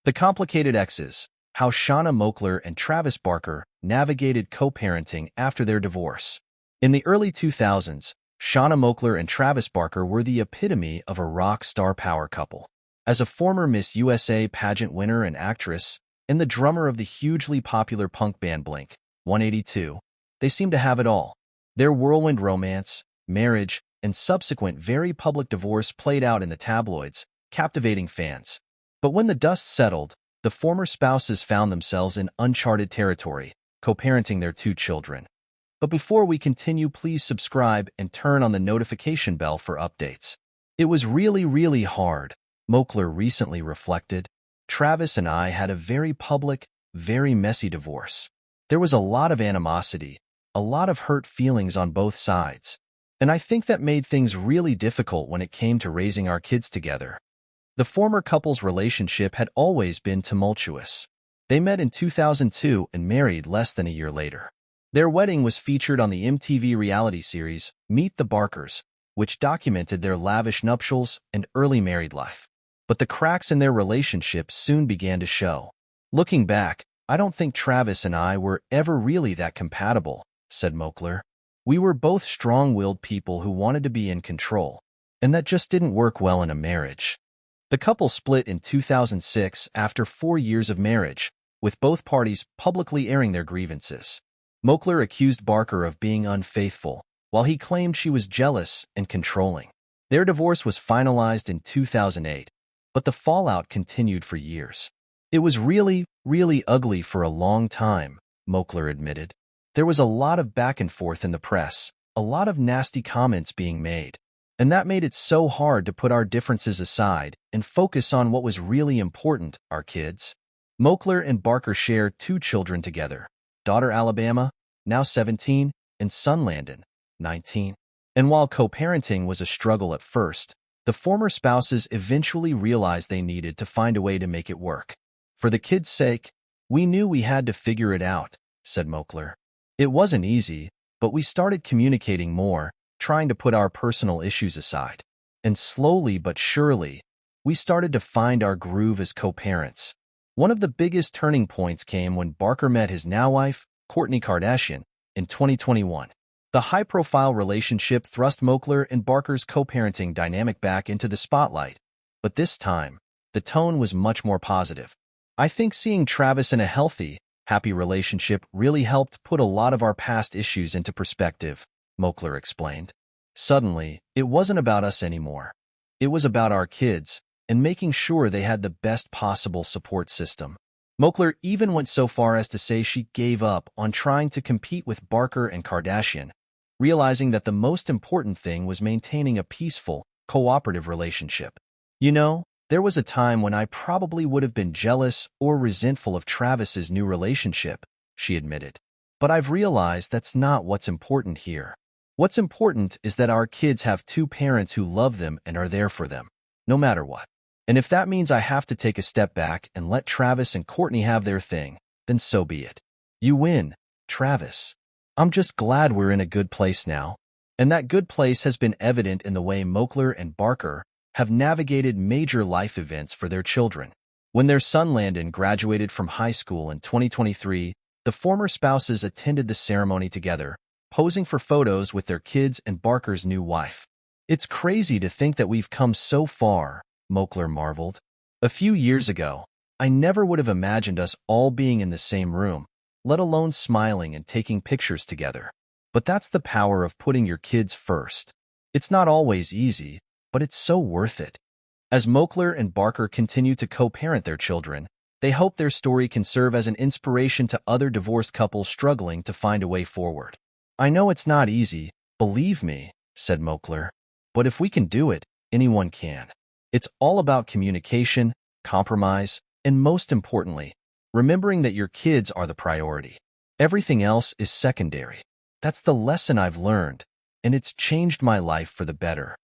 The complicated exes, how Shanna Moakler and Travis Barker navigated co-parenting after their divorce. In the early 2000s, Shanna Moakler and Travis Barker were the epitome of a rock star power couple. As a former Miss USA pageant winner and actress, and the drummer of the hugely popular punk band Blink-182, they seemed to have it all. Their whirlwind romance, marriage, and subsequent very public divorce played out in the tabloids, captivating fans. But when the dust settled, the former spouses found themselves in uncharted territory, co-parenting their 2 children. But before we continue, please subscribe and turn on the notification bell for updates. It was really hard, Moakler recently reflected. Travis and I had a very public, very messy divorce. There was a lot of animosity, a lot of hurt feelings on both sides. And I think that made things really difficult when it came to raising our kids together. The former couple's relationship had always been tumultuous. They met in 2002 and married less than a year later. Their wedding was featured on the MTV reality series Meet the Barkers, which documented their lavish nuptials and early married life. But the cracks in their relationship soon began to show. Looking back, I don't think Travis and I were ever really that compatible, said Moakler. We were both strong-willed people who wanted to be in control, and that just didn't work well in a marriage. The couple split in 2006 after 4 years of marriage, with both parties publicly airing their grievances. Moakler accused Barker of being unfaithful, while he claimed she was jealous and controlling. Their divorce was finalized in 2008, but the fallout continued for years. It was really ugly for a long time, Moakler admitted. There was a lot of back and forth in the press, a lot of nasty comments being made. And that made it so hard to put our differences aside and focus on what was really important, our kids. Moakler and Barker share 2 children together, daughter Alabama, now 17, and son Landon, 19. And while co-parenting was a struggle at first, the former spouses eventually realized they needed to find a way to make it work. For the kids' sake, we knew we had to figure it out, said Moakler. It wasn't easy, but we started communicating more, trying to put our personal issues aside. And slowly but surely, we started to find our groove as co-parents. One of the biggest turning points came when Barker met his now-wife, Kourtney Kardashian, in 2021. The high-profile relationship thrust Moakler and Barker's co-parenting dynamic back into the spotlight. But this time, the tone was much more positive. I think seeing Travis in a healthy, happy relationship really helped put a lot of our past issues into perspective, Moakler explained. Suddenly, it wasn't about us anymore. It was about our kids and making sure they had the best possible support system. Moakler even went so far as to say she gave up on trying to compete with Barker and Kardashian, realizing that the most important thing was maintaining a peaceful, cooperative relationship. You know, there was a time when I probably would have been jealous or resentful of Travis's new relationship, she admitted. But I've realized that's not what's important here. What's important is that our kids have 2 parents who love them and are there for them, no matter what. And if that means I have to take a step back and let Travis and Kourtney have their thing, then so be it. You win, Travis. I'm just glad we're in a good place now. And that good place has been evident in the way Moakler and Barker have navigated major life events for their children. When their son Landon graduated from high school in 2023, the former spouses attended the ceremony together, posing for photos with their kids and Barker's new wife. It's crazy to think that we've come so far, Moakler marveled. A few years ago, I never would have imagined us all being in the same room, let alone smiling and taking pictures together. But that's the power of putting your kids first. It's not always easy, but it's so worth it. As Moakler and Barker continue to co-parent their children, they hope their story can serve as an inspiration to other divorced couples struggling to find a way forward. I know it's not easy, believe me, said Moakler. But if we can do it, anyone can. It's all about communication, compromise, and most importantly, remembering that your kids are the priority. Everything else is secondary. That's the lesson I've learned, and it's changed my life for the better.